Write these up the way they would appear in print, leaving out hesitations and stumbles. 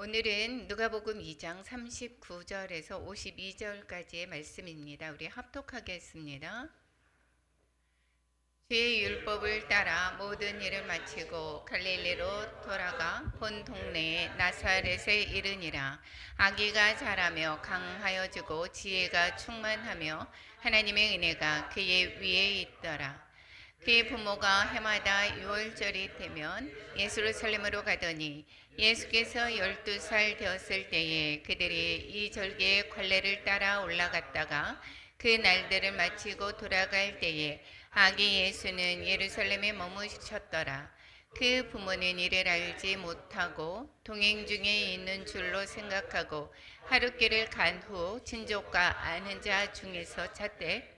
오늘은 누가복음 2장 39절에서 52절까지의 말씀입니다. 우리 합독하겠습니다. 주의 율법을 따라 모든 일을 마치고 갈릴리로 돌아가 본 동네에 나사렛에 이르니라. 아기가 자라며 강하여지고 지혜가 충만하며 하나님의 은혜가 그의 위에 있더라. 그의 부모가 해마다 유월절이 되면 예루살렘으로 가더니 예수께서 12살 되었을 때에 그들이 이 절기의 관례를 따라 올라갔다가 그 날들을 마치고 돌아갈 때에 아기 예수는 예루살렘에 머무셨더라. 그 부모는 이를 알지 못하고 동행 중에 있는 줄로 생각하고 하룻길을 간 후 친족과 아는 자 중에서 찾되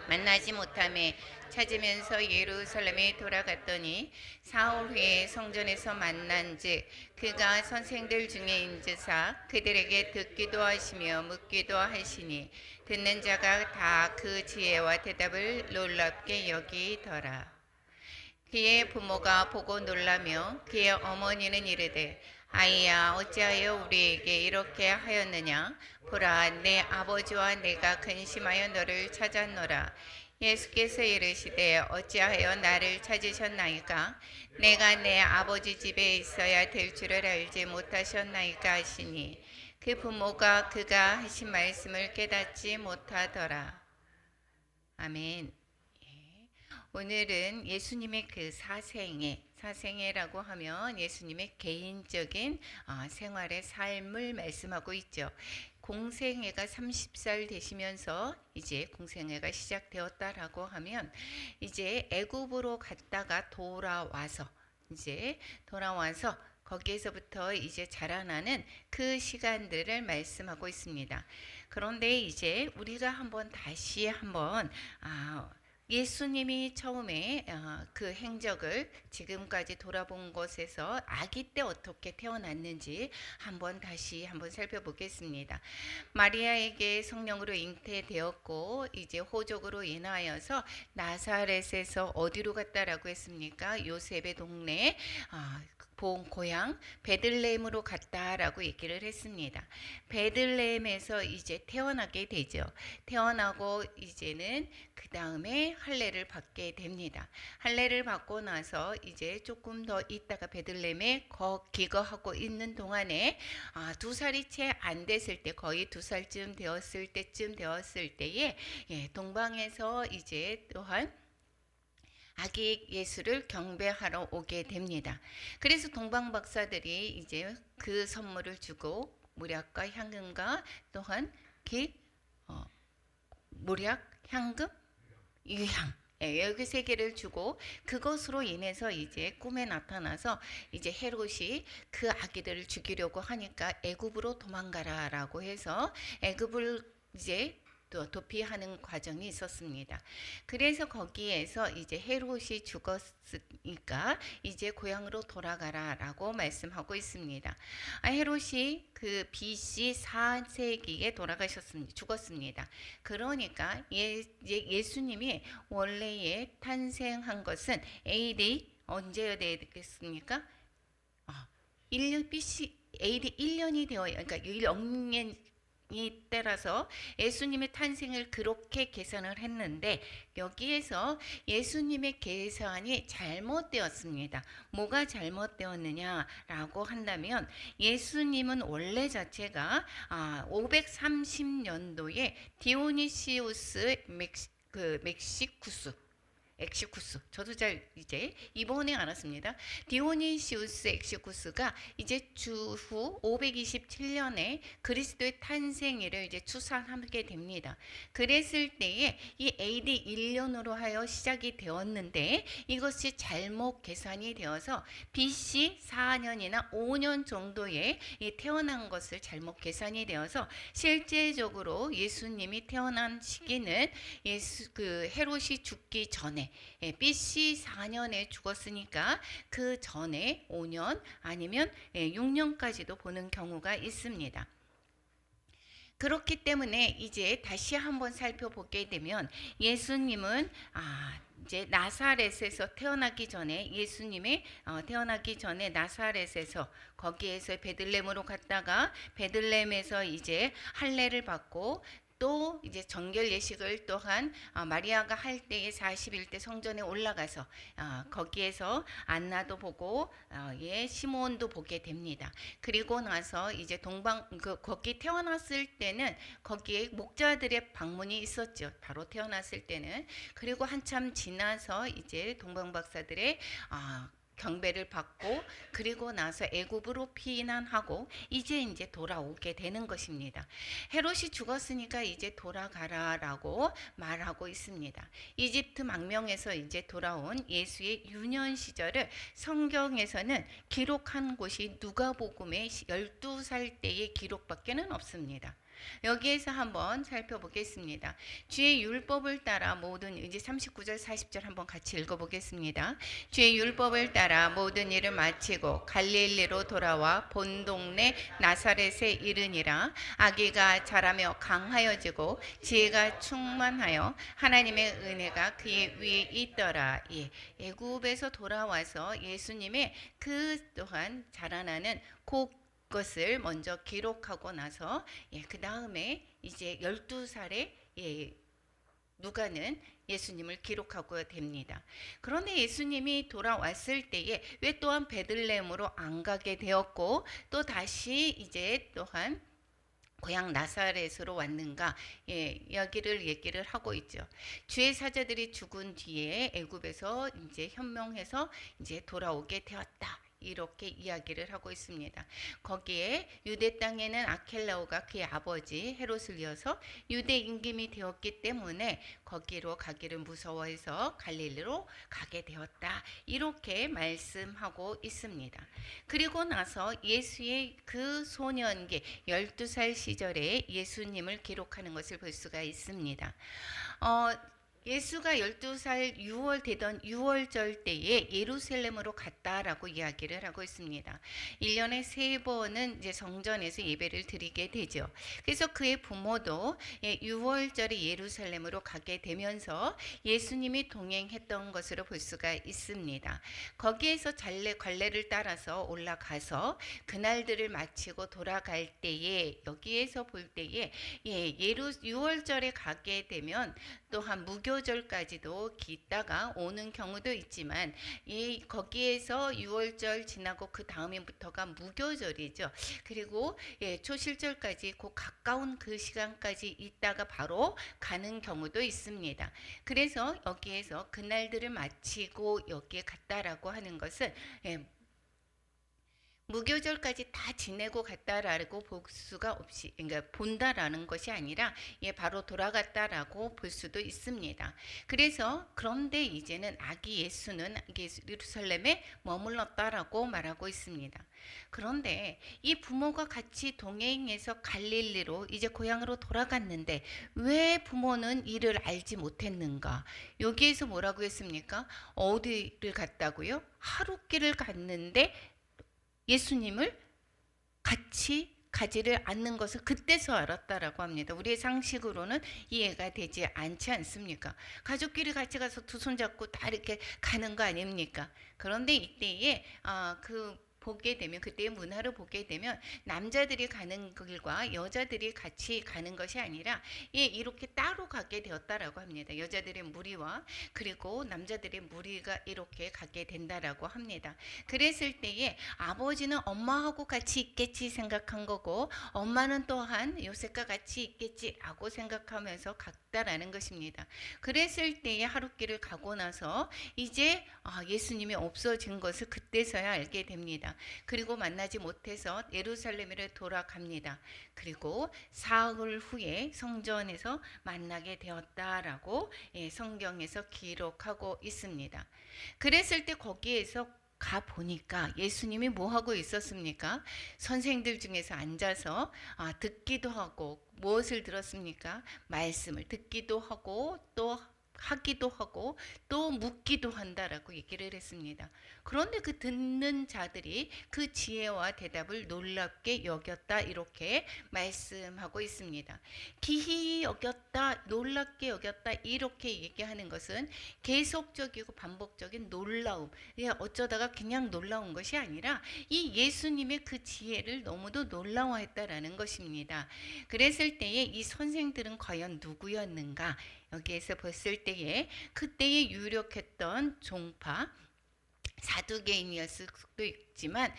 만나지 못함에 찾으면서 예루살렘에 돌아갔더니 사흘 후에 성전에서 만난즉 그가 선생들 중에 인지사 그들에게 듣기도 하시며 묻기도 하시니 듣는 자가 다 그 지혜와 대답을 놀랍게 여기더라. 그의 부모가 보고 놀라며 그의 어머니는 이르되 아이야 어찌하여 우리에게 이렇게 하였느냐. 보라 내 아버지와 내가 근심하여 너를 찾았노라. 예수께서 이르시되 어찌하여 나를 찾으셨나이까. 내가 내 아버지 집에 있어야 될 줄을 알지 못하셨나이까 하시니 그 부모가 그가 하신 말씀을 깨닫지 못하더라. 아멘. 오늘은 예수님의 그 사생애라고 하면 예수님의 개인적인 생활의 삶을 말씀하고 있죠. 공생애가 30살 되시면서 이제 공생애가 시작되었다라고 하면 이제 애굽으로 갔다가 돌아와서 거기에서부터 이제 자라나는 그 시간들을 말씀하고 있습니다. 그런데 이제 우리가 다시 한번 예수님이 처음에 그 행적을 지금까지 돌아본 것에서 아기 때 어떻게 태어났는지 다시 한번 살펴보겠습니다. 마리아에게 성령으로 잉태되었고 이제 호적으로 인하여서 나사렛에서 어디로 갔다라고 했습니까? 요셉의 동네 본 고향 베들레헴으로 갔다라고 얘기를 했습니다. 베들레헴에서 이제 태어나게 되죠. 태어나고 이제는 그 다음에 할례를 받게 됩니다. 할례를 받고 나서 이제 조금 더 있다가 베들레헴에 기거하고 있는 동안에 2살이 채 안 됐을 때 거의 2살쯤 되었을 때에 동방에서 이제 또한 아기 예수를 경배하러 오게 됩니다. 그래서 동방 박사들이 이제 그 선물을 주고 물약과 향금과 또한 물약, 향금, 유향 여기 세 개를 주고 그것으로 인해서 이제 꿈에 나타나서 이제 헤롯이 그 아기들을 죽이려고 하니까 애굽으로 도망가라라고 해서 애굽을 이제 도피하는 과정이 있었습니다. 그래서 거기에서 이제 헤롯이 죽었으니까 이제 고향으로 돌아가라라고 말씀하고 있습니다. 헤롯이 그 BC 4세기에 죽었습니다. 그러니까 예수님이 원래에 탄생한 것은 AD 언제여야 되겠습니까? 1년 BC AD 1년이 되어야 그러니까 0년 이 따라서 예수님의 탄생을 그렇게 계산을 했는데 여기에서 예수님의 계산이 잘못되었습니다. 뭐가 잘못되었느냐라고 한다면 예수님은 원래 자체가 530년도에 디오니시우스 엑시쿠스 저도 잘 이제 이번에 알았습니다. 디오니시우스 엑시쿠스가 이제 주후 527년에 그리스도의 탄생일을 이제 추산하게 됩니다. 그랬을 때에 이 AD 1년으로 하여 시작이 되었는데 이것이 잘못 계산이 되어서 BC 4년이나 5년 정도에 태어난 것을 잘못 계산이 되어서 실제적으로 예수님이 태어난 시기는 헤롯이 죽기 전에 BC 4년에 죽었으니까 그 전에 5년 아니면 6년까지도 보는 경우가 있습니다. 그렇기 때문에 이제 다시 한번 살펴보게 되면 예수님은 이제 나사렛에서 태어나기 전에 예수님이 태어나기 전에 나사렛에서 거기에서 베들레헴으로 갔다가 베들레헴에서 이제 할례를 받고 또 이제 정결 예식을 또한 마리아가 할 때에 40일 때 성전에 올라가서 거기에서 안나도 보고 시몬도 보게 됩니다. 그리고 나서 이제 거기 태어났을 때는 거기에 목자들의 방문이 있었죠. 바로 태어났을 때는. 그리고 한참 지나서 이제 동방박사들의 경배를 받고 그리고 나서 애굽으로 피난하고 이제 돌아오게 되는 것입니다. 헤롯이 죽었으니까 이제 돌아가라라고 말하고 있습니다. 이집트 망명에서 이제 돌아온 예수의 유년 시절을 성경에서는 기록한 곳이 누가복음의 12살 때의 기록밖에는 없습니다. 여기에서 한번 살펴보겠습니다. 주의 율법을 따라 모든 이제 39절 40절 한번 같이 읽어보겠습니다. 주의 율법을 따라 모든 일을 마치고 갈릴리로 돌아와 본 동네 나사렛에 이르니라. 아기가 자라며 강하여지고 지혜가 충만하여 하나님의 은혜가 그의 위에 있더라. 애굽에서 돌아와서 예수님의 그 또한 자라나는 것을 먼저 기록하고 나서 그 다음에 이제 12살에 누가는 예수님을 기록하고 됩니다. 그런데 예수님이 돌아왔을 때에 왜 또한 베들레헴으로 안 가게 되었고 또 다시 이제 또한 고향 나사렛으로 왔는가? 여기를 얘기를 하고 있죠. 주의 사자들이 죽은 뒤에 애굽에서 이제 현명해서 이제 돌아오게 되었다. 이렇게 이야기를 하고 있습니다. 거기에 유대 땅에는 아켈라오가 그의 아버지 헤롯을 이어서 유대 임금이 되었기 때문에 거기로 가기를 무서워해서 갈릴리로 가게 되었다. 이렇게 말씀하고 있습니다. 그리고 나서 예수의 그 소년기 12살 시절에 예수님을 기록하는 것을 볼 수가 있습니다. 예수가 12살 6월 되던 6월절 때에 예루살렘으로 갔다라고 이야기를 하고 있습니다. 1년에 3번은 이제 성전에서 예배를 드리게 되죠. 그래서 그의 부모도 6월절에 예루살렘으로 가게 되면서 예수님이 동행했던 것으로 볼 수가 있습니다. 거기에서 관례를 따라서 올라가서 그날들을 마치고 돌아갈 때에 여기에서 볼 때에 6월절에 가게 되면 또한 무교절까지도 있다가 오는 경우도 있지만 거기에서 6월절 지나고 그 다음부터가 무교절이죠. 그리고 초실절까지 그 가까운 그 시간까지 있다가 바로 가는 경우도 있습니다. 그래서 여기에서 그날들을 마치고 여기에 갔다라고 하는 것은 무교절까지 다 지내고 갔다라고 볼 수가 없이, 그러니까 본다라는 것이 아니라 바로 돌아갔다라고 볼 수도 있습니다. 그래서 그런데 이제는 아기 예수는 예루살렘에 머물렀다라고 말하고 있습니다. 그런데 이 부모가 같이 동행해서 갈릴리로 이제 고향으로 돌아갔는데 왜 부모는 이를 알지 못했는가? 여기에서 뭐라고 했습니까? 어디를 갔다고요? 하룻길을 갔는데 예수님을 같이 가지를 않는 것을 그때서 알았다라고 합니다. 우리의 상식으로는 이해가 되지 않지 않습니까? 가족끼리 같이 가서 두 손 잡고 다 이렇게 가는 거 아닙니까? 그런데 이때에 보게 되면 그때의 문화를 보게 되면 남자들이 가는 길과 여자들이 같이 가는 것이 아니라 이렇게 따로 가게 되었다라고 합니다. 여자들의 무리와 그리고 남자들의 무리가 이렇게 가게 된다라고 합니다. 그랬을 때에 아버지는 엄마하고 같이 있겠지 생각한 거고 엄마는 또한 요셉과 같이 있겠지라고 생각하면서 갔다라는 것입니다. 그랬을 때에 하룻길을 가고 나서 이제 예수님이 없어진 것을 그때서야 알게 됩니다. 그리고 만나지 못해서 예루살렘으로 돌아갑니다. 그리고 사흘 후에 성전에서 만나게 되었다라고 성경에서 기록하고 있습니다. 그랬을 때 거기에서 가 보니까 예수님이 뭐 하고 있었습니까? 선생들 중에서 앉아서 듣기도 하고 무엇을 들었습니까? 말씀을 듣기도 하고 또 하기도 하고 또 묻기도 한다라고 얘기를 했습니다. 그런데 그 듣는 자들이 그 지혜와 대답을 놀랍게 여겼다 이렇게 말씀하고 있습니다. 기히 여겼다, 놀랍게 여겼다 이렇게 얘기하는 것은 계속적이고 반복적인 놀라움. 어쩌다가 그냥 놀라운 것이 아니라 이 예수님의 그 지혜를 너무도 놀라워했다라는 것입니다. 그랬을 때에 이 선생들은 과연 누구였는가? 여기에서 봤을 때에 그때에 유력했던 종파 사두개인이었을 수도 있지만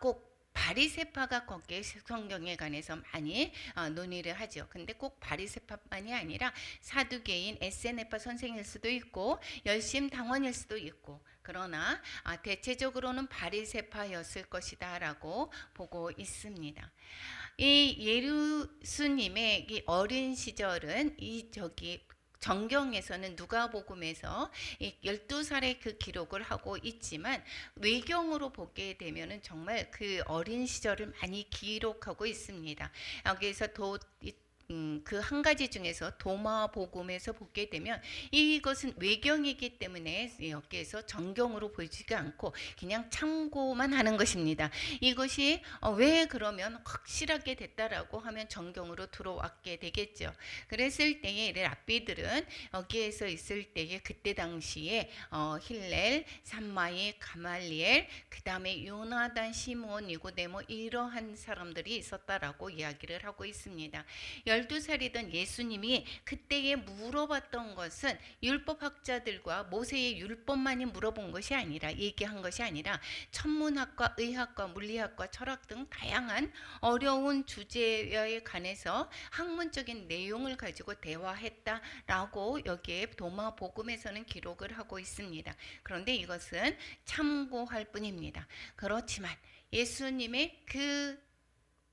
꼭 바리새파가 거기에 성경에 관해서 많이 논의를 하죠. 근데 꼭 바리새파만이 아니라 사두개인, 에세네파 선생일 수도 있고 열심 당원일 수도 있고 그러나 대체적으로는 바리새파였을 것이다라고 보고 있습니다. 이 예수님의 이 어린 시절은 정경에서는 누가복음에서 12살의 그 기록을 하고 있지만 외경으로 보게 되면은 정말 그 어린 시절을 많이 기록하고 있습니다. 여기에서 그 한 가지 중에서 도마복음에서 보게 되면 이것은 외경이기 때문에 여기에서 정경으로 보이지가 않고 그냥 참고만 하는 것입니다. 이것이 왜 그러면 확실하게 됐다라고 하면 정경으로 들어왔게 되겠죠. 그랬을 때에 랍비들은 여기에서 있을 때에 그때 당시에 힐렐, 삼마이, 가말리엘, 그 다음에 요나단, 시므온, 니고데모 이러한 사람들이 있었다라고 이야기를 하고 있습니다. 12살이던 예수님이 그때에 물어봤던 것은 율법학자들과 모세의 율법만이 물어본 것이 아니라 얘기한 것이 아니라 천문학과 의학과 물리학과 철학 등 다양한 어려운 주제에 관해서 학문적인 내용을 가지고 대화했다라고 여기에 도마복음에서는 기록을 하고 있습니다. 그런데 이것은 참고할 뿐입니다. 그렇지만 예수님의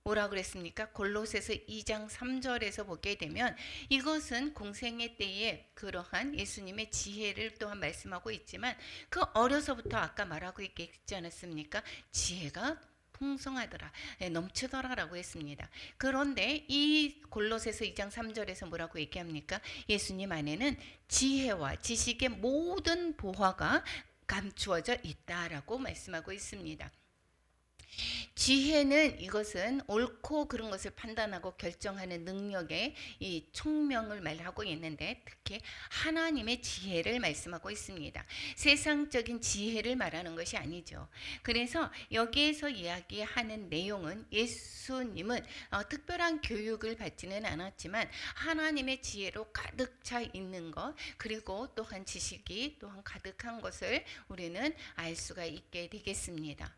뭐라 그랬습니까? 골로새서 2장 3절에서 보게 되면 이것은 공생애 때에 그러한 예수님의 지혜를 또한 말씀하고 있지만 그 어려서부터 아까 말하고 있지 않았습니까? 지혜가 풍성하더라, 넘치더라라고 했습니다. 그런데 이 골로새서 2장 3절에서 뭐라고 얘기합니까? 예수님 안에는 지혜와 지식의 모든 보화가 감추어져 있다라고 말씀하고 있습니다. 지혜는 이것은 옳고 그른 것을 판단하고 결정하는 능력의 이 총명을 말하고 있는데 특히 하나님의 지혜를 말씀하고 있습니다. 세상적인 지혜를 말하는 것이 아니죠. 그래서 여기에서 이야기하는 내용은 예수님은 특별한 교육을 받지는 않았지만 하나님의 지혜로 가득 차 있는 것 그리고 또한 지식이 또한 가득한 것을 우리는 알 수가 있게 되겠습니다.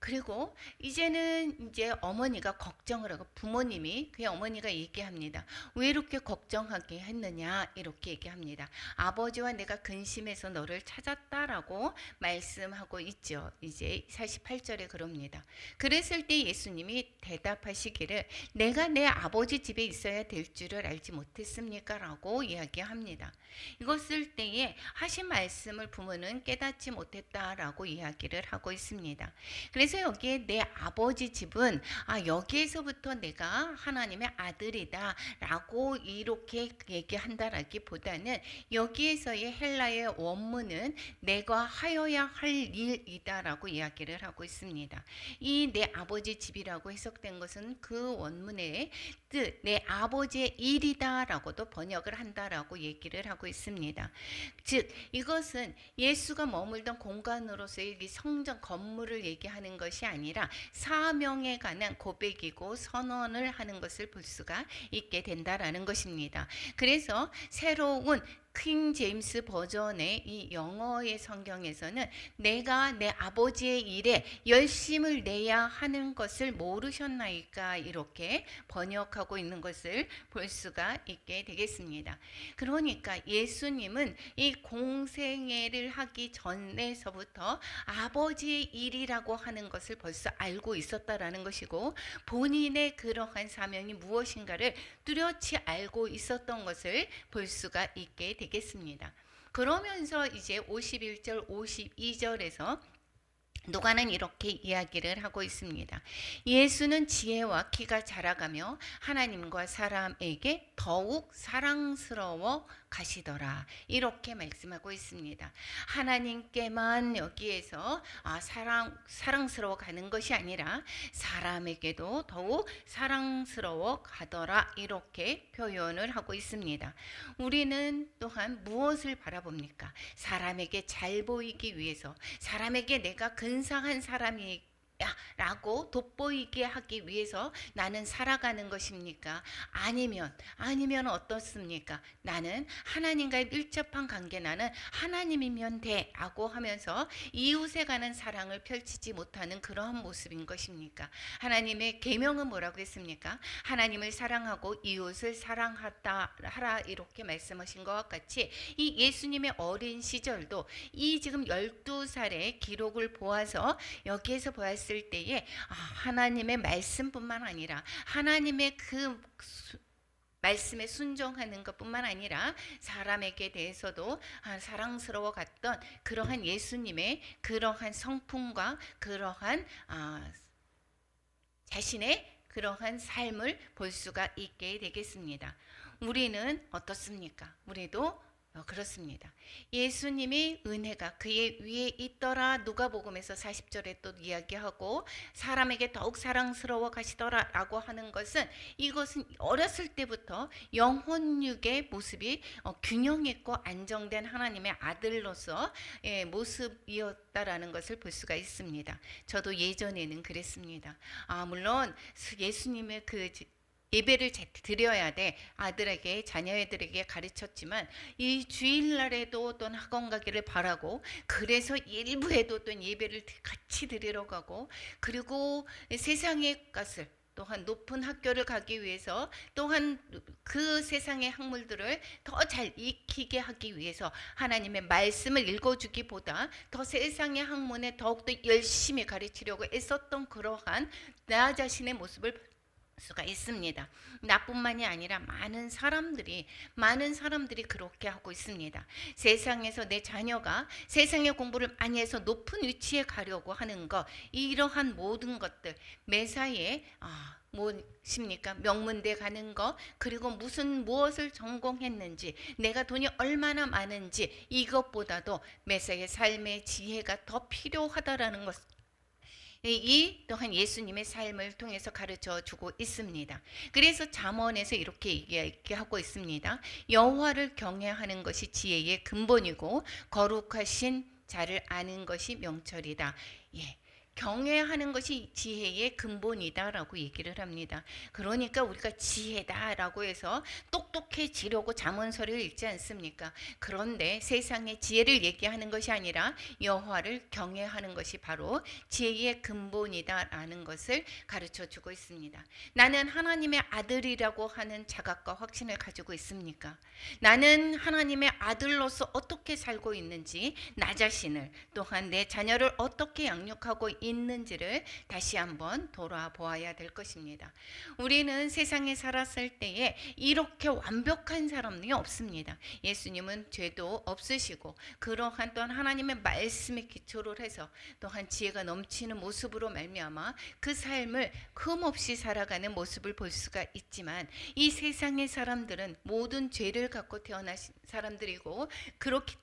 그리고 이제는 이제 어머니가 걱정을 하고 부모님이 그 어머니가 얘기합니다. 왜 이렇게 걱정하게 했느냐 이렇게 얘기합니다. 아버지와 내가 근심해서 너를 찾았다라고 말씀하고 있죠. 이제 48절에 그럽니다. 그랬을 때 예수님이 대답하시기를 내가 내 아버지 집에 있어야 될 줄을 알지 못했습니까? 라고 이야기합니다. 이것을 때에 하신 말씀을 부모는 깨닫지 못했다라고 이야기를 하고 있습니다. 그래서 여기에 내 아버지 집은 여기에서부터 내가 하나님의 아들이다 라고 이렇게 얘기한다라기보다는 여기에서의 헬라의 원문은 내가 하여야 할 일이다 라고 이야기를 하고 있습니다. 이 내 아버지 집이라고 해석된 것은 그 원문의 뜻 내 아버지의 일이다 라고도 번역을 한다라고 얘기를 하고 있습니다. 즉 이것은 예수가 머물던 공간으로서의 이 성전 건물을 얘기하는 것이 아니라 사명에 관한 고백이고 선언을 하는 것을 볼 수가 있게 된다라는 것입니다. 그래서 새로운 퀸 제임스 버전의 이 영어의 성경에서는 내가 내 아버지의 일에 열심을 내야 하는 것을 모르셨나이까 이렇게 번역하고 있는 것을 볼 수가 있게 되겠습니다. 그러니까 예수님은 이 공생애를 하기 전에서부터 아버지의 일이라고 하는 것을 벌써 알고 있었다라는 것이고 본인의 그러한 사명이 무엇인가를 뚜렷이 알고 있었던 것을 볼 수가 있게 되겠습니다. 그러면서 이제 51절 52절에서 누가는 이렇게 이야기를 하고 있습니다. 예수는 지혜와 키가 자라가며 하나님과 사람에게 더욱 사랑스러워 가시더라. 이렇게 말씀하고 있습니다. 하나님께만 여기에서 사랑스러워 가는 것이 아니라 사람에게도 더욱 사랑스러워 가더라. 이렇게 표현을 하고 있습니다. 우리는 또한 무엇을 바라봅니까? 사람에게 잘 보이기 위해서, 사람에게 내가 근사한 사람이 라고 돋보이게 하기 위해서 나는 살아가는 것입니까? 아니면 어떻습니까? 나는 하나님과의 밀접한 관계, 나는 하나님이면 돼 라고 하면서 이웃에 관한 사랑을 펼치지 못하는 그러한 모습인 것입니까? 하나님의 계명은 뭐라고 했습니까? 하나님을 사랑하고 이웃을 사랑하라 이렇게 말씀하신 것과 같이 이 예수님의 어린 시절도 이 지금 12살의 기록을 보아서 여기에서 보았을 때에 하나님의 말씀뿐만 아니라 하나님의 그 말씀에 순종하는 것뿐만 아니라 사람에게 대해서도 사랑스러워 갔던 그러한 예수님의 그러한 성품과 그러한 자신의 그러한 삶을 볼 수가 있게 되겠습니다. 우리는 어떻습니까? 우리도 그렇습니다. 예수님이 은혜가 그의 위에 있더라. 누가복음에서 40절에 또 이야기하고 사람에게 더욱 사랑스러워 가시더라 라고 하는 것은 이것은 어렸을 때부터 영혼육의 모습이 균형 있고 안정된 하나님의 아들로서 모습이었다라는 것을 볼 수가 있습니다. 저도 예전에는 그랬습니다. 물론 예수님의 그 예배를 드려야 돼. 아들에게 자녀들에게 가르쳤지만 이 주일날에도 또 학원 가기를 바라고 그래서 일부에도 또 예배를 같이 드리러 가고 그리고 세상의 것을 또한 높은 학교를 가기 위해서 또한 그 세상의 학문들을 더 잘 익히게 하기 위해서 하나님의 말씀을 읽어주기보다 더 세상의 학문에 더욱더 열심히 가르치려고 애썼던 그러한 나 자신의 모습을 수가 있습니다. 나뿐만이 아니라 많은 사람들이 그렇게 하고 있습니다. 세상에서 내 자녀가 세상의 공부를 많이 해서 높은 위치에 가려고 하는 것, 이러한 모든 것들 매사에 무엇입니까? 명문대 가는 거, 그리고 무엇을 전공했는지, 내가 돈이 얼마나 많은지, 이것보다도 매사에 삶의 지혜가 더 필요하다라는 것, 이 또한 예수님의 삶을 통해서 가르쳐 주고 있습니다. 그래서 잠언에서 이렇게 얘기하고 있습니다. 여호와를 경외하는 것이 지혜의 근본이고 거룩하신 자를 아는 것이 명철이다. 경외하는 것이 지혜의 근본이다라고 얘기를 합니다. 그러니까 우리가 지혜다라고 해서 똑똑해지려고 잠언서를 읽지 않습니까? 그런데 세상의 지혜를 얘기하는 것이 아니라 여호와를 경외하는 것이 바로 지혜의 근본이다라는 것을 가르쳐주고 있습니다. 나는 하나님의 아들이라고 하는 자각과 확신을 가지고 있습니까? 나는 하나님의 아들로서 어떻게 살고 있는지, 나 자신을 또한 내 자녀를 어떻게 양육하고 있는지를 다시 한번 돌아보아야 될 것입니다. 우리는 세상에 살았을 때에 이렇게 완벽한 사람이 없습니다. 예수님은 죄도 없으시고 그러한 또한 하나님의 말씀에 기초를 해서 또한 지혜가 넘치는 모습으로 말미암아 그 삶을 흠없이 살아가는 모습을 볼 수가 있지만 이 세상의 사람들은 모든 죄를 갖고 태어나신 사람들이고 그렇기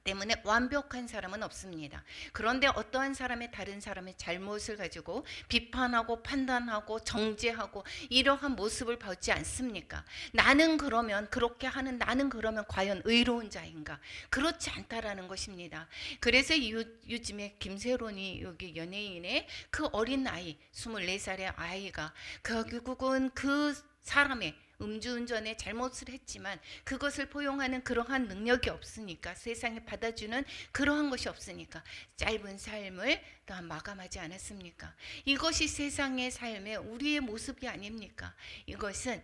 때문에 완벽한 사람은 없습니다. 그런데 어떠한 사람의 다른 사람의 잘못을 가지고 비판하고 판단하고 정죄하고 이러한 모습을 보지 않습니까? 나는 그러면 과연 의로운 자인가? 그렇지 않다라는 것입니다. 그래서 요즘에 김세론이 여기 연예인의 그 어린 아이 24살의 아이가 결국은 그 사람의 음주운전에 잘못을 했지만 그것을 포용하는 그러한 능력이 없으니까 세상에 받아주는 그러한 것이 없으니까 짧은 삶을 또 마감하지 않았습니까? 이것이 세상의 삶의 우리의 모습이 아닙니까? 이것은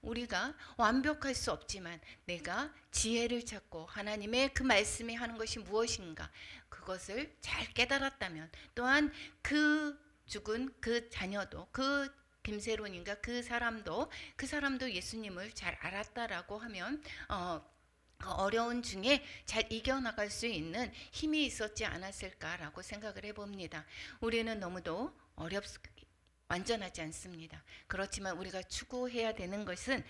우리가 완벽할 수 없지만 내가 지혜를 찾고 하나님의 그 말씀이 하는 것이 무엇인가 그것을 잘 깨달았다면 또한 그 죽은 그 자녀도 김세론인가 그 사람도 예수님을 잘 알았다라고 하면 어려운 중에 잘 이겨나갈 수 있는 힘이 있었지 않았을까라고 생각을 해봅니다. 우리는 너무도 완전하지 않습니다. 그렇지만 우리가 추구해야 되는 것은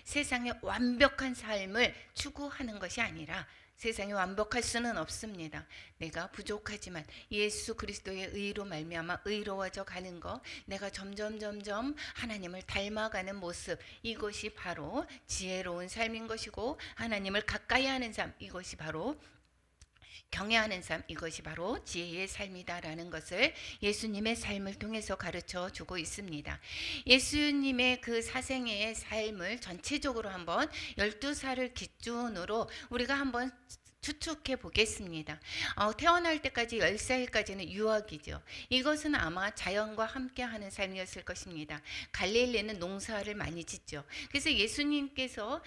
세상의 완벽한 삶을 추구하는 것이 아니라, 세상이 완벽할 수는 없습니다. 내가 부족하지만 예수 그리스도의 의로 말미암아 의로워져 가는 것, 내가 점점 하나님을 닮아가는 모습, 이것이 바로 지혜로운 삶인 것이고, 하나님을 가까이 하는 삶, 이것이 바로 경외하는 삶, 이것이 바로 지혜의 삶이다라는 것을 예수님의 삶을 통해서 가르쳐 주고 있습니다. 예수님의 그 사생애의 삶을 전체적으로 한번 12살을 기준으로 우리가 한번 추측해 보겠습니다. 태어날 때까지 10살까지는 유학이죠. 이것은 아마 자연과 함께하는 삶이었을 것입니다. 갈릴리는 농사를 많이 짓죠. 그래서 예수님께서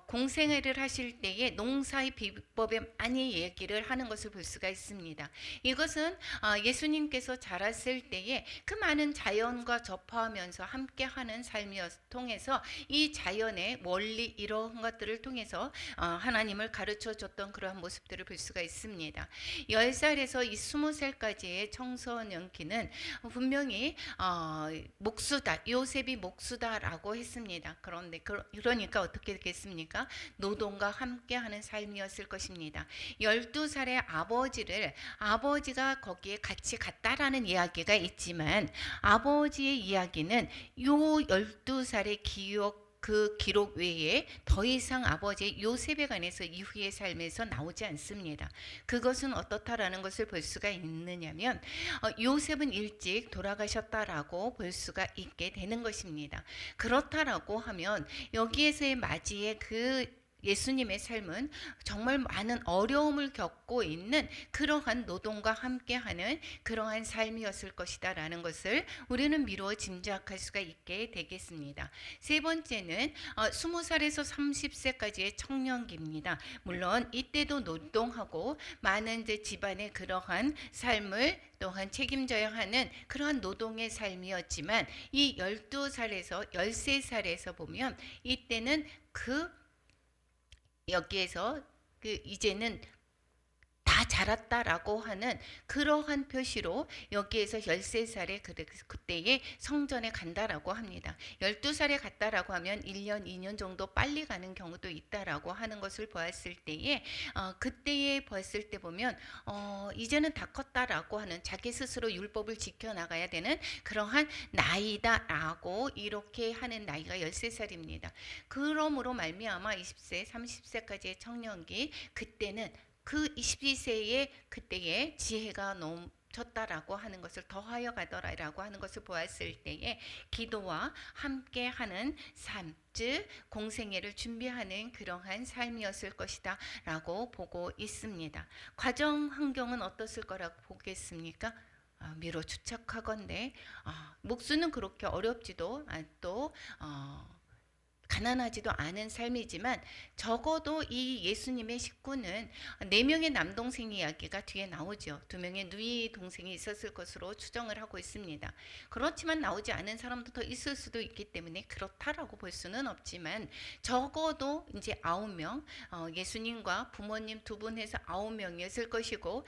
공생애를 하실 때에 농사의 비법에 많이 얘기를 하는 것을 볼 수가 있습니다. 이것은 예수님께서 자랐을 때에 그 많은 자연과 접하면서 함께하는 삶이었 통해서 이 자연의 원리, 이러한 것들을 통해서 하나님을 가르쳐 줬던 그러한 모습들을 볼 수가 있습니다. 10살에서 이 20살까지의 청소년기는 분명히 목수다, 요셉이 목수다라고 했습니다. 그런데 그러니까 어떻게 되겠습니까? 노동과 함께하는 삶이었을 것입니다. 12살의 아버지가 거기에 같이 갔다라는 이야기가 있지만, 아버지의 이야기는 요 12살의 기록 외에 더 이상 아버지 요셉에 관해서 이후의 삶에서 나오지 않습니다. 그것은 어떻다라는 것을 볼 수가 있느냐면, 요셉은 일찍 돌아가셨다라고 볼 수가 있게 되는 것입니다. 그렇다라고 하면 여기에서의 맞이의 그 예수님의 삶은 정말 많은 어려움을 겪고 있는 그러한 노동과 함께하는 그러한 삶이었을 것이다 라는 것을 우리는 미루어 짐작할 수가 있게 되겠습니다. 세 번째는 20살에서 30세까지의 청년기입니다. 물론 이때도 노동하고 많은 집안의 그러한 삶을 또한 책임져야 하는 그러한 노동의 삶이었지만, 이 12살에서 13살에서 보면 이때는 여기에서 이제는 다 자랐다라고 하는 그러한 표시로 여기에서 13살에 그때에 성전에 간다라고 합니다. 12살에 갔다라고 하면 1년, 2년 정도 빨리 가는 경우도 있다라고 하는 것을 보았을 때에 그때에 보았을 때 보면 이제는 다 컸다라고 하는, 자기 스스로 율법을 지켜나가야 되는 그러한 나이다라고 이렇게 하는 나이가 13살입니다. 그러므로 말미암아 20세, 30세까지의 청년기, 그때는 그 22세의 그때의 지혜가 넘쳤다라고 하는 것을, 더하여 가더라라고 하는 것을 보았을 때에 기도와 함께하는 삶, 즉 공생애를 준비하는 그러한 삶이었을 것이다 라고 보고 있습니다. 과정 환경은 어떻을 거라고 보겠습니까? 미뤄 추측하건대 목수는 그렇게 어렵지도 또 가난하지도 않은 삶이지만, 적어도 이 예수님의 식구는 4명의 남동생 이야기가 뒤에 나오죠. 2명의 누이 동생이 있었을 것으로 추정을 하고 있습니다. 그렇지만 나오지 않은 사람도 더 있을 수도 있기 때문에 그렇다라고 볼 수는 없지만, 적어도 이제 9명, 예수님과 부모님 2분 해서 9명이었을 것이고,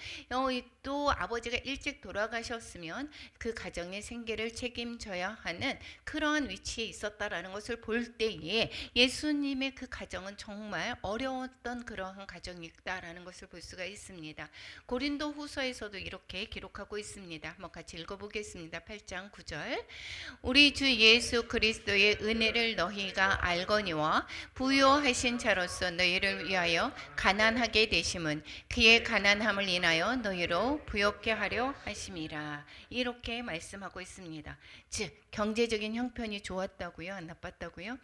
또 아버지가 일찍 돌아가셨으면 그 가정의 생계를 책임져야 하는 그러한 위치에 있었다라는 것을 볼 때에 예수님의 그 가정은 정말 어려웠던 그러한 가정이다라는 것을 볼 수가 있습니다. 고린도 후서에서도 이렇게 기록하고 있습니다. 한번 같이 읽어보겠습니다. 8장 9절. 우리 주 예수 그리스도의 은혜를 너희가 알거니와 부요하신 자로서 너희를 위하여 가난하게 되심은 그의 가난함을 인하여 너희로 부욕케 하려 하심이라. 이렇게 말씀하고 있습니다. 즉 경제적인 형편이 좋았다고요? 나빴다고요?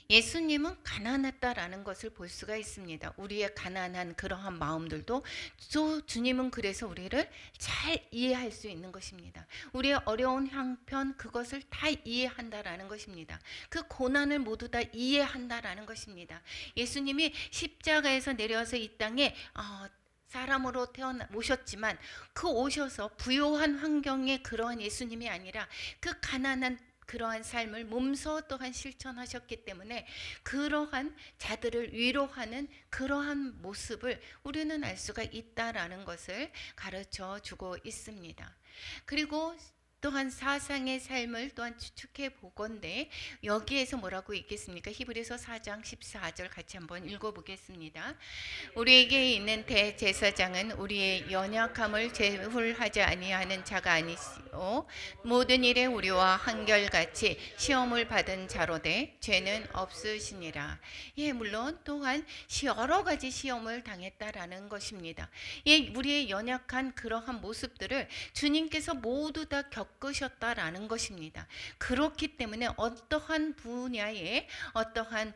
예수님은 가난했다라는 것을 볼 수가 있습니다. 우리의 가난한 그러한 마음들도 주님은 그래서 우리를 잘 이해할 수 있는 것입니다. 우리의 어려운 형편, 그것을 다 이해한다라는 것입니다. 그 고난을 모두 다 이해한다라는 것입니다. 예수님이 십자가에서 내려와서 이 땅에 사람으로 오셨지만, 그 오셔서 부요한 환경의 그러한 예수님이 아니라 그 가난한 그러한 삶을 몸소 또한 실천하셨기 때문에 그러한 자들을 위로하는 그러한 모습을 우리는 알 수가 있다라는 것을 가르쳐 주고 있습니다. 그리고 또한 사상의 삶을 또한 추측해 보건대 여기에서 뭐라고 있겠습니까? 히브리서 4장 14절 같이 한번 읽어보겠습니다. 우리에게 있는 대제사장은 우리의 연약함을 제물하지 아니하는 자가 아니시오 모든 일에 우리와 한결같이 시험을 받은 자로되 죄는 없으시니라. 예, 물론 또한 여러 가지 시험을 당했다라는 것입니다. 예, 우리의 연약한 그러한 모습들을 주님께서 모두 다 겪으셨다라는 것입니다. 그렇기 때문에 어떠한 분야에 어떠한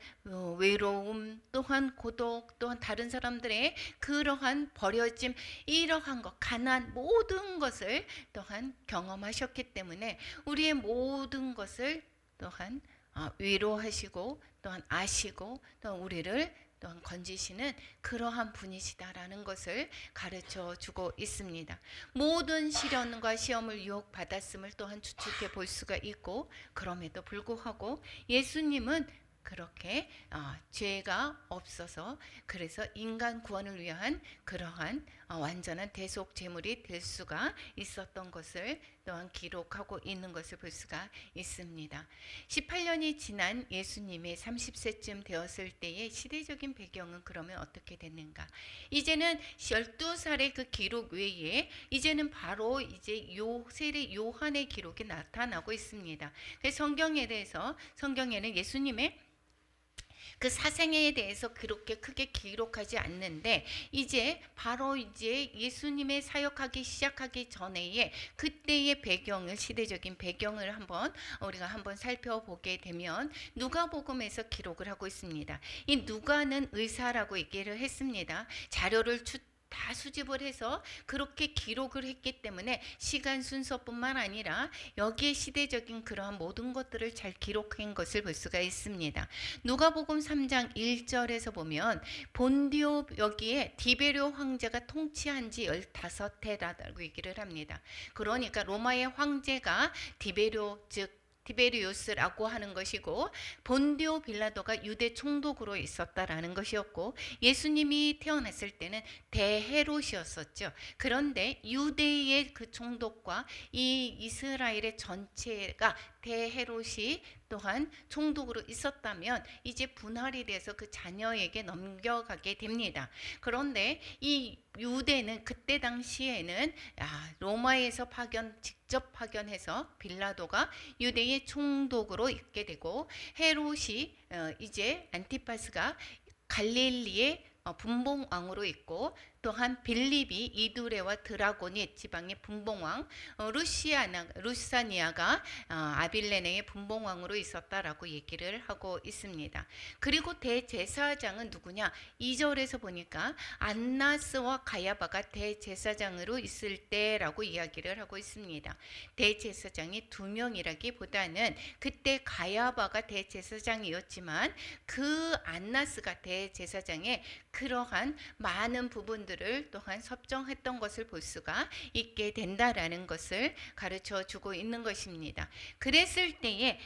외로움 또한 고독 또한 다른 사람들의 그러한 버려짐 이러한 것 가난 모든 것을 또한 경험하셨기 때문에 우리의 모든 것을 또한 위로하시고 또한 아시고 또한 우리를 또한 건지시는 그러한 분이시다라는 것을 가르쳐 주고 있습니다. 모든 시련과 시험을 유혹받았음을 또한 추측해 볼 수가 있고 그럼에도 불구하고 예수님은 그렇게 죄가 없어서 그래서 인간 구원을 위한 그러한 완전한 대속 제물이 될 수가 있었던 것을 또한 기록하고 있는 것을 볼 수가 있습니다. 18년이 지난 예수님이 30세쯤 되었을 때의 시대적인 배경은 그러면 어떻게 됐는가? 이제는 12살의 그 기록 외에 이제는 바로 이제 세례 요한의 기록이 나타나고 있습니다. 성경에 대해서 성경에는 예수님의 그 사생애에 대해서 그렇게 크게 기록하지 않는데 이제 바로 이제 예수님의 사역하기 시작하기 전에 그때의 배경을 시대적인 배경을 우리가 한번 살펴보게 되면 누가복음에서 기록을 하고 있습니다. 이 누가는 의사라고 얘기를 했습니다. 자료를 다 수집을 해서 그렇게 기록을 했기 때문에 시간 순서뿐만 아니라 여기에 시대적인 그러한 모든 것들을 잘 기록한 것을 볼 수가 있습니다. 누가복음 3장 1절에서 보면 본디오 여기에 디베료 황제가 통치한 지 15해라고 얘기를 합니다. 그러니까 로마의 황제가 디베료 즉 티베리우스라고 하는 것이고 본디오 빌라도가 유대 총독으로 있었다라는 것이었고 예수님이 태어났을 때는 대헤롯이었었죠. 그런데 유대의 그 총독과 이 이스라엘의 전체가 대헤롯이 또한 총독으로 있었다면 이제 분할이 돼서 그 자녀에게 넘겨가게 됩니다. 그런데 이 유대는 그때 당시에는 로마에서 직접 파견해서 빌라도가 유대의 총독으로 있게 되고 헤롯이 이제 안티파스가 갈릴리의 분봉왕으로 있고 또한 빌립이 이두레와 드라고니 지방의 분봉왕 루사니아가 아빌레네의 분봉왕으로 있었다라고 얘기를 하고 있습니다. 그리고 대제사장은 누구냐? 2절에서 보니까 안나스와 가야바가 대제사장으로 있을 때라고 이야기를 하고 있습니다. 대제사장이 2명이라기보다는 그때 가야바가 대제사장이었지만 그 안나스가 대제사장의 그러한 많은 부분들을 또한 섭정했던 것을 볼 수가 있게 된다라는 것을 가르쳐 주고 있는 것입니다. 그랬을 때에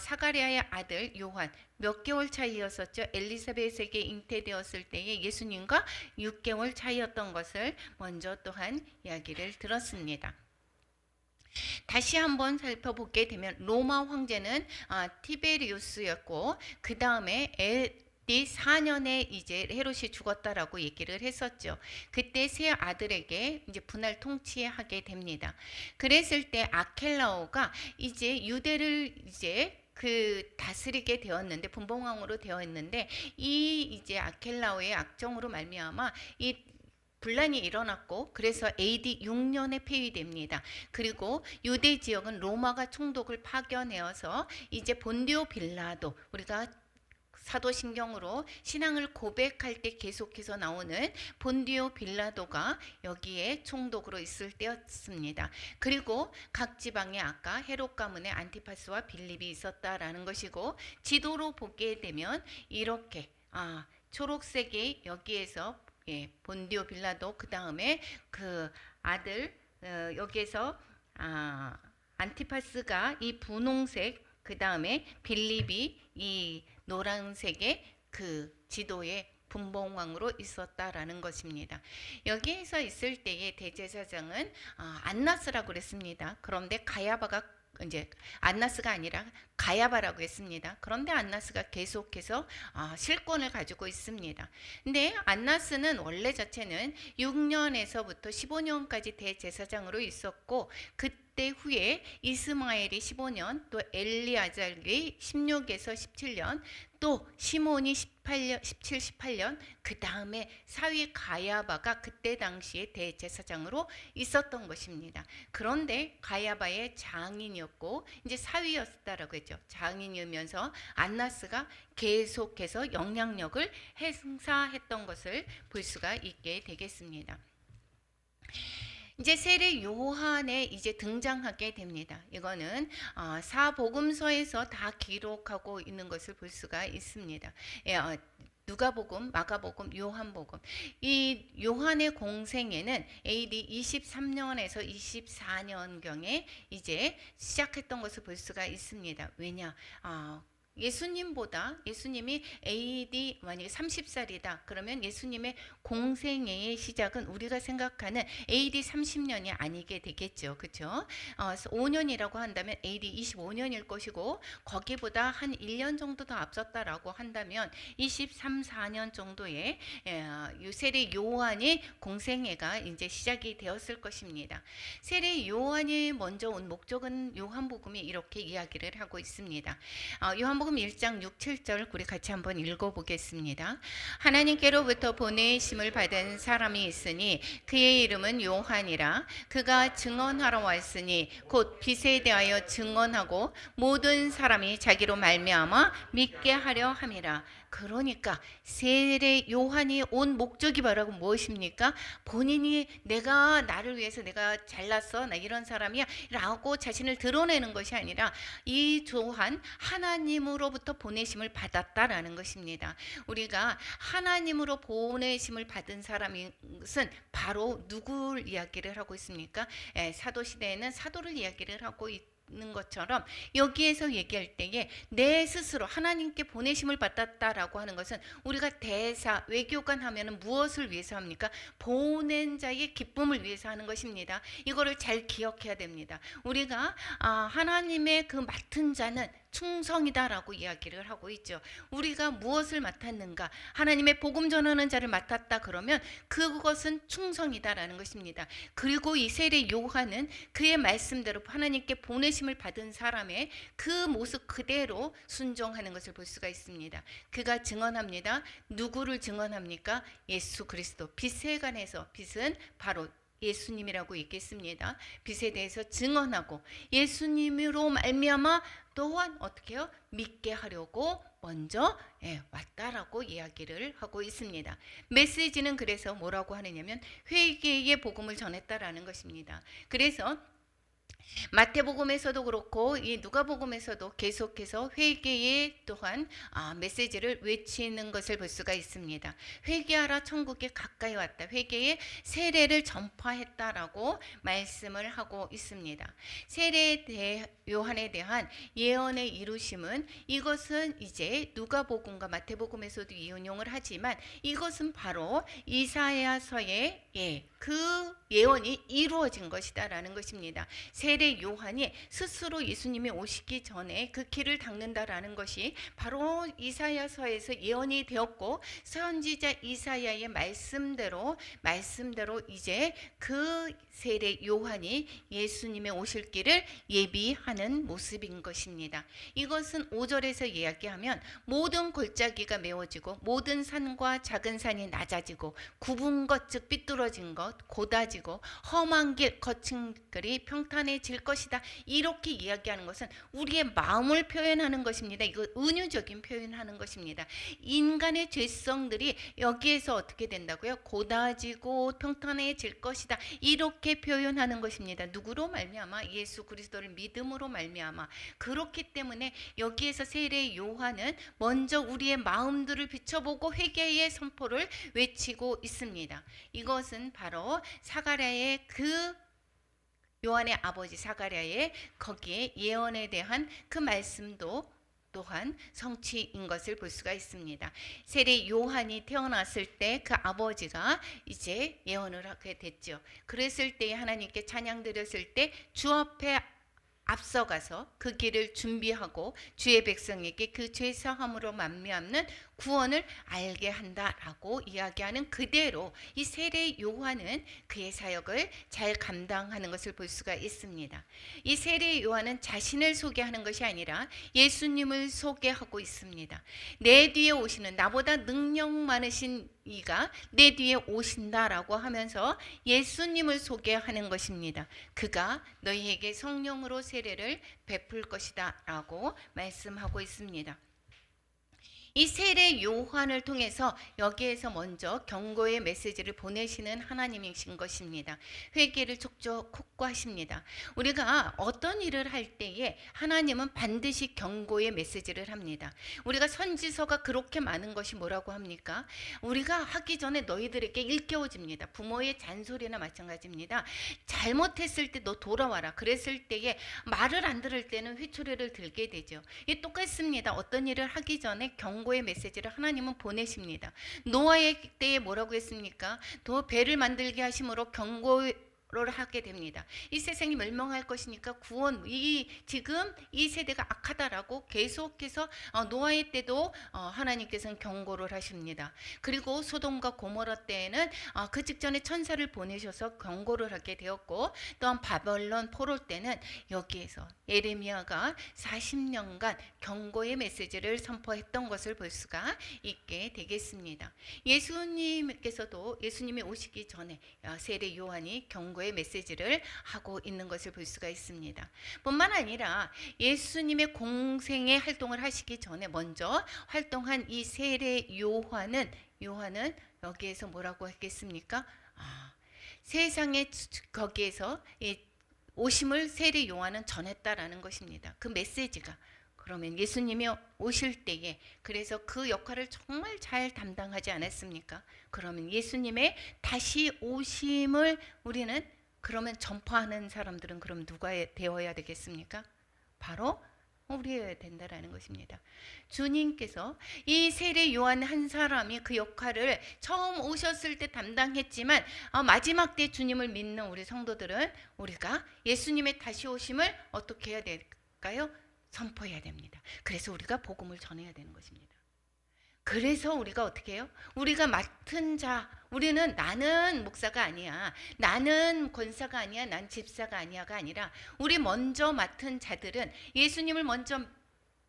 사가랴의 아들 요한 몇 개월 차이였었죠. 엘리사벳에게 잉태되었을 때에 예수님과 6개월 차이였던 것을 먼저 또한 이야기를 들었습니다. 다시 한번 살펴보게 되면 로마 황제는 티베리우스였고 그 다음에 4년에 이제 헤롯이 죽었다라고 얘기를 했었죠. 그때 세 아들에게 이제 분할 통치하게 됩니다. 그랬을 때 아켈라오가 이제 유대를 이제 다스리게 되었는데 분봉왕으로 되었는데 이 이제 아켈라오의 악정으로 말미암아 이 분란이 일어났고 그래서 AD 6년에 폐위됩니다. 그리고 유대 지역은 로마가 총독을 파견해서 이제 본디오 빌라도 우리가 사도신경으로 신앙을 고백할 때 계속해서 나오는 본디오 빌라도가 여기에 총독으로 있을 때였습니다. 그리고 각 지방에 아까 헤롯 가문의 안티파스와 빌립이 있었다라는 것이고 지도로 보게 되면 이렇게 초록색이 여기에서 본디오 빌라도 그 다음에 그 아들 여기에서 안티파스가 이 분홍색 그 다음에 빌립이 이 노란색의 그 지도에 분봉왕으로 있었다라는 것입니다. 여기에서 있을 때의 대제사장은 안나스라고 그랬습니다. 그런데 가야바가 이제 안나스가 아니라 가야바라고 했습니다. 그런데 안나스가 계속해서 실권을 가지고 있습니다. 근데 안나스는 원래 자체는 6년에서부터 15년까지 대제사장으로 있었고 그때 후에 이스마엘이 15년, 또 엘리아잘이 16에서 17년, 또 시몬이 18년, 17, 18년, 그 다음에 사위 가야바가 그때 당시에 대제사장으로 있었던 것입니다. 그런데 가야바의 장인이었고 이제 사위였다라고 했죠. 장인이면서 안나스가 계속해서 영향력을 행사했던 것을 볼 수가 있게 되겠습니다. 이제 세례 요한에 이제 등장하게 됩니다. 이거는 사복음서에서 다 기록하고 있는 것을 볼 수가 있습니다. 누가복음, 마가복음, 요한복음. 이 요한의 공생애는 AD 23년에서 24년경에 이제 시작했던 것을 볼 수가 있습니다. 왜냐? 예수님이 AD 만약에 30살이다. 그러면 예수님의 공생애의 시작은 우리가 생각하는 AD 30년이 아니게 되겠죠. 그렇죠? 5년이라고 한다면 AD 25년일 것이고 거기보다 한 1년 정도 더 앞섰다라고 한다면 23, 4년 정도의 세례 요한의 공생애가 이제 시작이 되었을 것입니다. 세례 요한이 먼저 온 목적은 요한복음이 이렇게 이야기를 하고 있습니다. 요한복음 1장 6, 7절 우리 같이 한번 읽어보겠습니다. 하나님께로부터 보내심을 받은 사람이 있으니 그의 이름은 요한이라. 그가 증언하러 왔으니 곧 빛에 대하여 증언하고 모든 사람이 자기로 말미암아 믿게 하려 함이라. 그러니까 세례 요한이 온 목적이 바로 무엇입니까? 본인이 내가 나를 위해서 내가 잘났어, 나 이런 사람이야 라고 자신을 드러내는 것이 아니라 이 요한 하나님으로부터 보내심을 받았다라는 것입니다. 우리가 하나님으로 보내심을 받은 사람인 것은 바로 누구를 이야기를 하고 있습니까? 사도시대에는 사도를 이야기를 하고 있는 것처럼 여기에서 얘기할 때에 내 스스로 하나님께 보내심을 받았다라고 하는 것은 우리가 대사 외교관 하면은 무엇을 위해서 합니까? 보낸 자의 기쁨을 위해서 하는 것입니다. 이거를 잘 기억해야 됩니다. 우리가 하나님의 그 맡은 자는 충성이다라고 이야기를 하고 있죠. 우리가 무엇을 맡았는가? 하나님의 복음 전하는 자를 맡았다 그러면 그것은 충성이다라는 것입니다. 그리고 이 세례 요한은 그의 말씀대로 하나님께 보내심을 받은 사람의 그 모습 그대로 순종하는 것을 볼 수가 있습니다. 그가 증언합니다. 누구를 증언합니까? 예수 그리스도. 빛에 관해서, 빛은 바로 예수님이라고 있겠습니다. 빛에 대해서 증언하고 예수님으로 말미암아 또한 어떻게 해요? 믿게 하려고 먼저 왔다라고 이야기를 하고 있습니다. 메시지는 그래서 뭐라고 하느냐면 회개의 복음을 전했다라는 것입니다. 그래서 마태복음에서도 그렇고 이 누가복음에서도 계속해서 회개의 또한 메시지를 외치는 것을 볼 수가 있습니다. 회개하라, 천국에 가까이 왔다. 회개의 세례를 전파했다라고 말씀을 하고 있습니다. 세례 요한에 대한 예언의 이루심은 이것은 이제 누가복음과 마태복음에서도 인용을 하지만 이것은 바로 이사야서의 그 예언이 이루어진 것이다라는 것입니다. 세례 요한이 스스로 예수님이 오시기 전에 그 길을 닦는다라는 것이 바로 이사야서에서 예언이 되었고 선지자 이사야의 말씀대로 이제 그 세례 요한이 예수님의 오실 길을 예비하는 모습인 것입니다. 이것은 5절에서 이야기하면 모든 골짜기가 메워지고 모든 산과 작은 산이 낮아지고 굽은 것 즉 삐뚤어진 것 고다지고 험한 길 거친 길이 평탄해질 것이다. 이렇게 이야기하는 것은 우리의 마음을 표현하는 것입니다. 이거 은유적인 표현하는 것입니다. 인간의 죄성들이 여기에서 어떻게 된다고요? 고다지고 평탄해질 것이다. 이렇게 표현하는 것입니다. 누구로 말미암아? 예수 그리스도를 믿음으로 말미암아. 그렇기 때문에 여기에서 세례 요한은 먼저 우리의 마음들을 비춰보고 회개의 선포를 외치고 있습니다. 이것은 바로 사가랴의 그 요한의 아버지 사가랴의 거기에 예언에 대한 그 말씀도 또한 성취인 것을 볼 수가 있습니다. 세례 요한이 태어났을 때 그 아버지가 이제 예언을 하게 됐죠. 그랬을 때 하나님께 찬양 드렸을 때 주 앞에 앞서가서 그 길을 준비하고 주의 백성에게 그 죄 사함으로 말미암는 구원을 알게 한다라고 이야기하는 그대로 이 세례 요한은 그의 사역을 잘 감당하는 것을 볼 수가 있습니다. 이 세례 요한은 자신을 소개하는 것이 아니라 예수님을 소개하고 있습니다. 내 뒤에 오시는 나보다 능력 많으신 이가 내 뒤에 오신다라고 하면서 예수님을 소개하는 것입니다. 그가 너희에게 성령으로 세례를 베풀 것이다 라고 말씀하고 있습니다. 이 세례 요한을 통해서 여기에서 먼저 경고의 메시지를 보내시는 하나님이신 것입니다. 회개를 촉촉 촉구하십니다. 우리가 어떤 일을 할 때에 하나님은 반드시 경고의 메시지를 합니다. 우리가 선지서가 그렇게 많은 것이 뭐라고 합니까? 우리가 하기 전에 너희들에게 일깨워집니다. 부모의 잔소리나 마찬가지입니다. 잘못했을 때 너 돌아와라. 그랬을 때에 말을 안 들을 때는 회초리를 들게 되죠. 이 똑같습니다. 어떤 일을 하기 전에 경고의 메시지를 하나님은 보내십니다. 노아의 때에 뭐라고 했습니까? 또 배를 만들게 하심으로 경고를 하게 됩니다. 이 세상이 멸망할 것이니까 구원, 지금 이 세대가 악하다라고 계속해서 노아의 때도 하나님께서는 경고를 하십니다. 그리고 소돔과 고모라 때에는 그 직전에 천사를 보내셔서 경고를 하게 되었고, 또한 바벨론 포로 때는 여기에서 예레미야가 40년간 경고의 메시지를 선포했던 것을 볼 수가 있게 되겠습니다. 예수님께서도 예수님이 오시기 전에 세례 요한이 경고의 메시지를 하고 있는 것을 볼 수가 있습니다. 뿐만 아니라 예수님의 공생의 활동을 하시기 전에 먼저 활동한 이 세례 요한은 여기에서 뭐라고 했겠습니까? 세상에 거기에서 오심을 세례 요한은 전했다라는 것입니다. 그 메시지가. 그러면 예수님이 오실 때에 그래서 그 역할을 정말 잘 담당하지 않았습니까? 그러면 예수님의 다시 오심을 우리는 그러면 전파하는 사람들은 그럼 누가 되어야 되겠습니까? 바로 우리여야 된다라는 것입니다. 주님께서 이 세례 요한 한 사람이 그 역할을 처음 오셨을 때 담당했지만 마지막 때 주님을 믿는 우리 성도들은 우리가 예수님의 다시 오심을 어떻게 해야 될까요? 선포해야 됩니다. 그래서 우리가 복음을 전해야 되는 것입니다. 그래서 우리가 어떻게 해요? 우리가 맡은 자, 우리는 나는 목사가 아니야, 나는 권사가 아니야, 난 집사가 아니야가 아니라 우리 먼저 맡은 자들은, 예수님을 먼저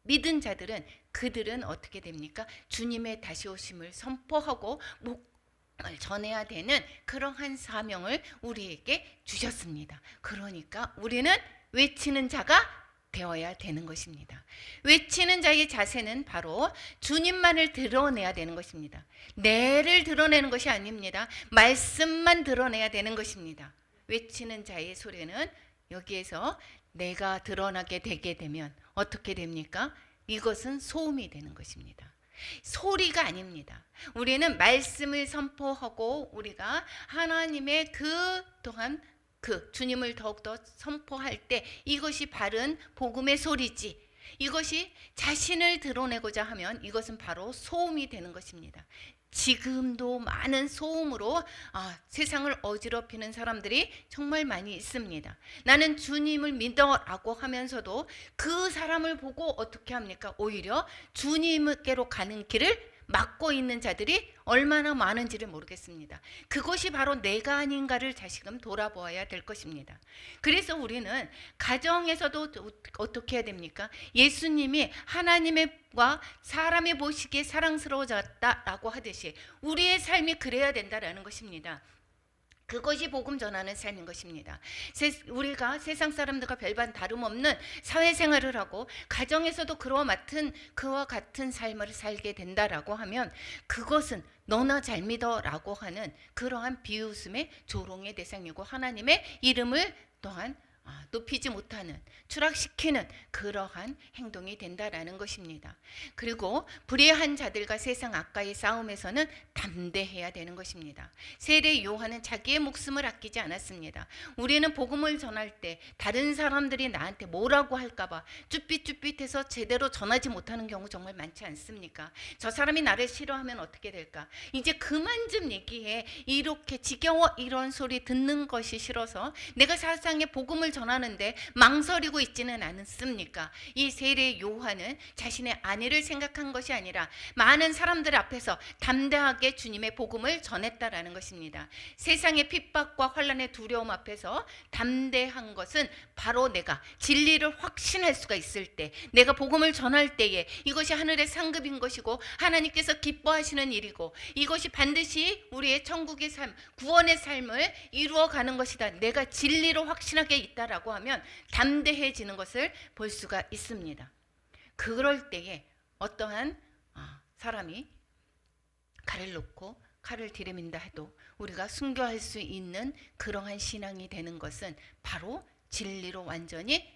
믿은 자들은, 그들은 어떻게 됩니까? 주님의 다시 오심을 선포하고 복음을 전해야 되는 그러한 사명을 우리에게 주셨습니다. 그러니까 우리는 외치는 자가 되어야 되는 것입니다. 외치는 자의 자세는 바로 주님만을 드러내야 되는 것입니다. 내를 드러내는 것이 아닙니다. 말씀만 드러내야 되는 것입니다. 외치는 자의 소리는 여기에서 내가 드러나게 되게 되면 어떻게 됩니까? 이것은 소음이 되는 것입니다. 소리가 아닙니다. 우리는 말씀을 선포하고 우리가 하나님의 그 또한 그 주님을 더욱더 선포할 때 이것이 바른 복음의 소리지, 이것이 자신을 드러내고자 하면 이것은 바로 소음이 되는 것입니다. 지금도 많은 소음으로 세상을 어지럽히는 사람들이 정말 많이 있습니다. 나는 주님을 믿어라고 하면서도 그 사람을 보고 어떻게 합니까? 오히려 주님께로 가는 길을 막고 있는 자들이 얼마나 많은지를 모르겠습니다. 그것이 바로 내가 아닌가를 다시금 돌아보아야 될 것입니다. 그래서 우리는 가정에서도 어떻게 해야 됩니까? 예수님이 하나님과 사람이 보시기에 사랑스러워졌다라고 하듯이 우리의 삶이 그래야 된다라는 것입니다. 그것이 복음 전하는 삶인 것입니다. 우리가 세상 사람들과 별반 다름없는 사회생활을 하고 가정에서도 그와 같은 삶을 살게 된다라고 하면 그것은 너나 잘 믿어라고 하는 그러한 비웃음의 조롱의 대상이고 하나님의 이름을 또한 높이지 못하는, 추락시키는 그러한 행동이 된다라는 것입니다. 그리고 불의한 자들과 세상 악과의 싸움에서는 담대해야 되는 것입니다. 세례 요한은 자기의 목숨을 아끼지 않았습니다. 우리는 복음을 전할 때 다른 사람들이 나한테 뭐라고 할까봐 쭈삣쭈삣해서 제대로 전하지 못하는 경우 정말 많지 않습니까? 저 사람이 나를 싫어하면 어떻게 될까? 이제 그만 좀 얘기해. 이렇게 지겨워. 이런 소리 듣는 것이 싫어서 내가 세상에 복음을 전하는데 망설이고 있지는 않습니까? 이 세례 요한은 자신의 안위를 생각한 것이 아니라 많은 사람들 앞에서 담대하게 주님의 복음을 전했다라는 것입니다. 세상의 핍박과 환난의 두려움 앞에서 담대한 것은 바로 내가 진리를 확신할 수가 있을 때, 내가 복음을 전할 때에 이것이 하늘의 상급인 것이고 하나님께서 기뻐하시는 일이고 이것이 반드시 우리의 천국의 삶, 구원의 삶을 이루어가는 것이다. 내가 진리로 확신하게 있다라고 하면 담대해지는 것을 볼 수가 있습니다. 그럴 때에 어떠한 사람이 칼을 놓고 칼을 들이민다 해도 우리가 순교할 수 있는 그러한 신앙이 되는 것은 바로 진리로 완전히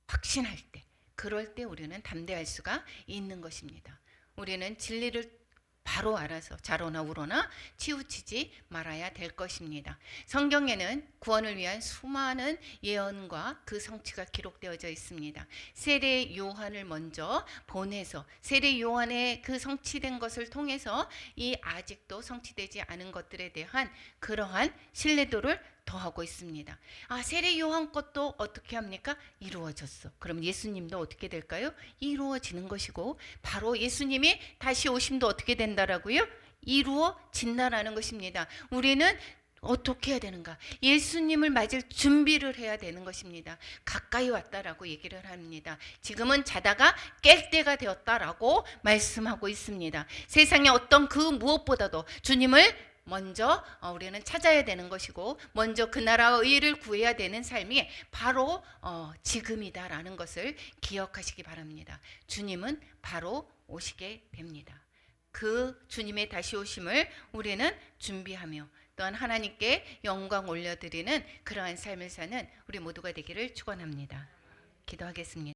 확신할 때, 그럴 때 우리는 담대할 수가 있는 것입니다. 우리는 진리를 바로 알아서 좌로나 우로나 치우치지 말아야 될 것입니다. 성경에는 구원을 위한 수많은 예언과 그 성취가 기록되어져 있습니다. 세례 요한을 먼저 보내서 세례 요한의 그 성취된 것을 통해서 이 아직도 성취되지 않은 것들에 대한 그러한 신뢰도를 더하고 있습니다. 세례 요한 것도 어떻게 합니까? 이루어졌어. 그럼 예수님도 어떻게 될까요? 이루어지는 것이고, 바로 예수님이 다시 오심도 어떻게 된다라고요? 이루어진다라는 것입니다. 우리는 어떻게 해야 되는가? 예수님을 맞을 준비를 해야 되는 것입니다. 가까이 왔다라고 얘기를 합니다. 지금은 자다가 깰 때가 되었다라고 말씀하고 있습니다. 세상에 어떤 그 무엇보다도 주님을 먼저 우리는 찾아야 되는 것이고, 먼저 그 나라의 의를 구해야 되는 삶이 바로 지금이다라는 것을 기억하시기 바랍니다. 주님은 바로 오시게 됩니다. 그 주님의 다시 오심을 우리는 준비하며 또한 하나님께 영광 올려드리는 그러한 삶을 사는 우리 모두가 되기를 축원합니다. 기도하겠습니다.